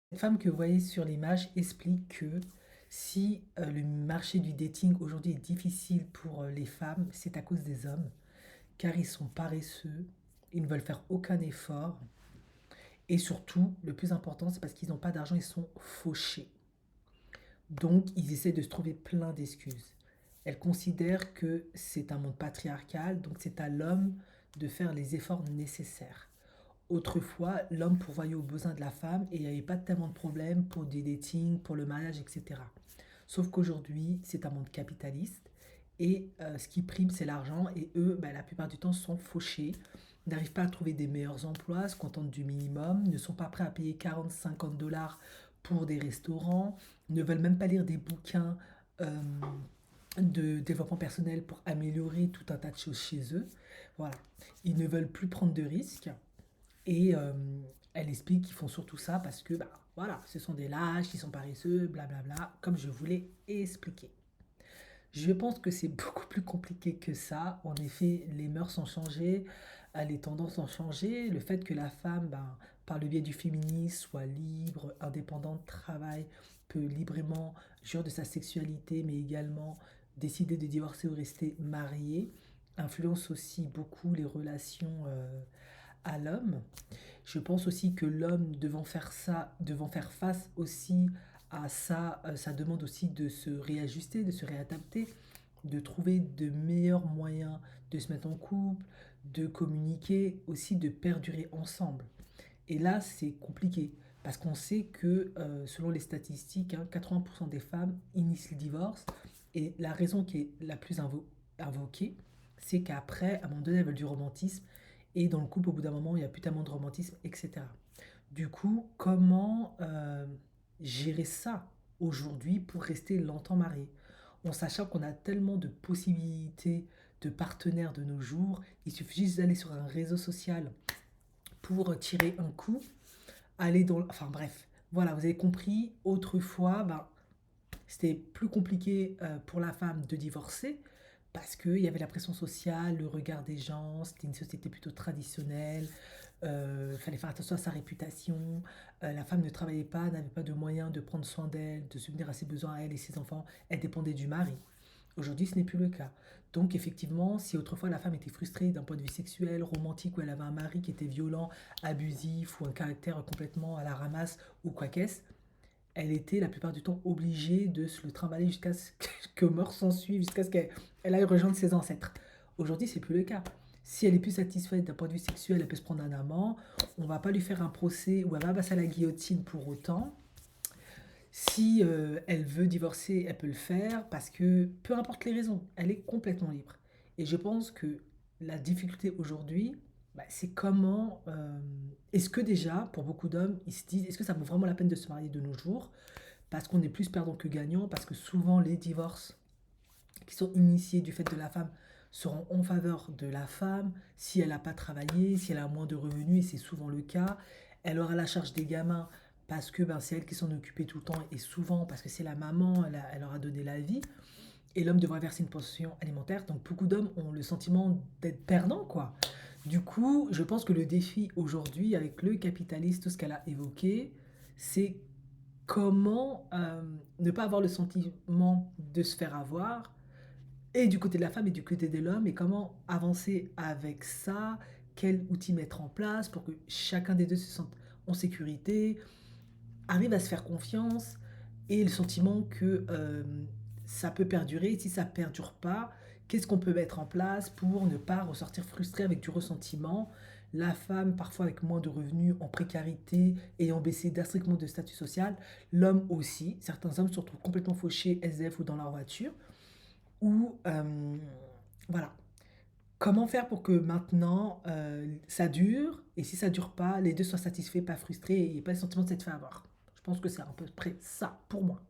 Cette femme que vous voyez sur l'image explique que si le marché du dating aujourd'hui est difficile pour les femmes, c'est à cause des hommes, car ils sont paresseux, ils ne veulent faire aucun effort, et surtout, le plus important, c'est parce qu'ils n'ont pas d'argent, ils sont fauchés. Donc, ils essaient de se trouver plein d'excuses. Elle considère que c'est un monde patriarcal, donc c'est à l'homme de faire les efforts nécessaires. Autrefois, l'homme pourvoyait aux besoins de la femme et il n'y avait pas tellement de problèmes pour des datings, pour le mariage, etc. Sauf qu'aujourd'hui, c'est un monde capitaliste et ce qui prime, c'est l'argent et eux, bah, la plupart du temps, sont fauchés, n'arrivent pas à trouver des meilleurs emplois, se contentent du minimum, ne sont pas prêts à payer 40-50 $ pour des restaurants, ne veulent même pas lire des bouquins euh, de développement personnel pour améliorer tout un tas de choses chez eux. Voilà. Ils ne veulent plus prendre de risques et elle explique qu'ils font surtout ça parce que, bah, voilà, ce sont des lâches, ils sont paresseux, blablabla, comme je vous l'ai expliqué. Je pense que c'est beaucoup plus compliqué que ça. En effet, les mœurs ont changé, les tendances ont changé. Le fait que la femme, ben, par le biais du féminisme, soit libre, indépendante, travaille, peut librement jouir de sa sexualité, mais également décider de divorcer ou rester mariée, influence aussi beaucoup les relations à l'homme. Je pense aussi que l'homme devant faire ça, devant faire face aussi à ça, ça demande aussi de se réajuster, de se réadapter, de trouver de meilleurs moyens de se mettre en couple, de communiquer, aussi de perdurer ensemble. Et là, c'est compliqué parce qu'on sait que selon les statistiques, hein, 80% des femmes initient le divorce et la raison qui est la plus invoquée, c'est qu'après, à un moment donné, elles veulent du romantisme et dans le couple, au bout d'un moment, il n'y a plus tellement de romantisme, etc. Du coup, comment gérer ça aujourd'hui pour rester longtemps marié en sachant qu'on a tellement de possibilités de partenaires de nos jours, il suffit juste d'aller sur un réseau social pour tirer un coup, aller dans... Enfin bref, voilà, vous avez compris, autrefois, ben, c'était plus compliqué pour la femme de divorcer parce qu'il y avait la pression sociale, le regard des gens, c'était une société plutôt traditionnelle, il fallait faire attention à sa réputation, la femme ne travaillait pas, n'avait pas de moyens de prendre soin d'elle, de subvenir à ses besoins à elle et ses enfants, elle dépendait du mari. Aujourd'hui, ce n'est plus le cas. Donc effectivement, si autrefois la femme était frustrée d'un point de vue sexuel, romantique, où elle avait un mari qui était violent, abusif, ou un caractère complètement à la ramasse, ou quoi qu'est-ce, elle était la plupart du temps obligée de se le trimballer jusqu'à ce que mort s'en suive, jusqu'à ce qu'elle aille rejoindre ses ancêtres. Aujourd'hui, c'est plus le cas. Si elle est plus satisfaite d'un point de vue sexuel, elle peut se prendre un amant. On va pas lui faire un procès ou elle va passer à la guillotine pour autant. Si elle veut divorcer, elle peut le faire parce que peu importe les raisons, elle est complètement libre. Et je pense que la difficulté aujourd'hui, bah, c'est comment... est-ce que déjà, pour beaucoup d'hommes, ils se disent, est-ce que ça vaut vraiment la peine de se marier de nos jours? Parce qu'on est plus perdant que gagnant, parce que souvent les divorces qui sont initiés du fait de la femme seront en faveur de la femme si elle n'a pas travaillé, si elle a moins de revenus, et c'est souvent le cas. Elle aura la charge des gamins parce que ben, c'est elle qui s'en occupait tout le temps et souvent parce que c'est la maman, elle leur a donné la vie. Et l'homme devrait verser une pension alimentaire. Donc beaucoup d'hommes ont le sentiment d'être perdants, quoi. Du coup, je pense que le défi aujourd'hui avec le capitaliste, tout ce qu'elle a évoqué, c'est comment ne pas avoir le sentiment de se faire avoir et du côté de la femme et du côté de l'homme, et comment avancer avec ça, quels outils mettre en place pour que chacun des deux se sente en sécurité, arrive à se faire confiance, et le sentiment que ça peut perdurer. Si ça ne perdure pas, qu'est-ce qu'on peut mettre en place pour ne pas ressortir frustré avec du ressentiment. La femme, parfois avec moins de revenus, en précarité, ayant baissé drastiquement de statut social. L'homme aussi. Certains hommes se retrouvent complètement fauchés, SDF ou dans leur voiture. Ou voilà. Comment faire pour que maintenant ça dure et si ça dure pas, les deux soient satisfaits, pas frustrés et pas le sentiment de s'être fait avoir. Je pense que c'est à peu près ça pour moi.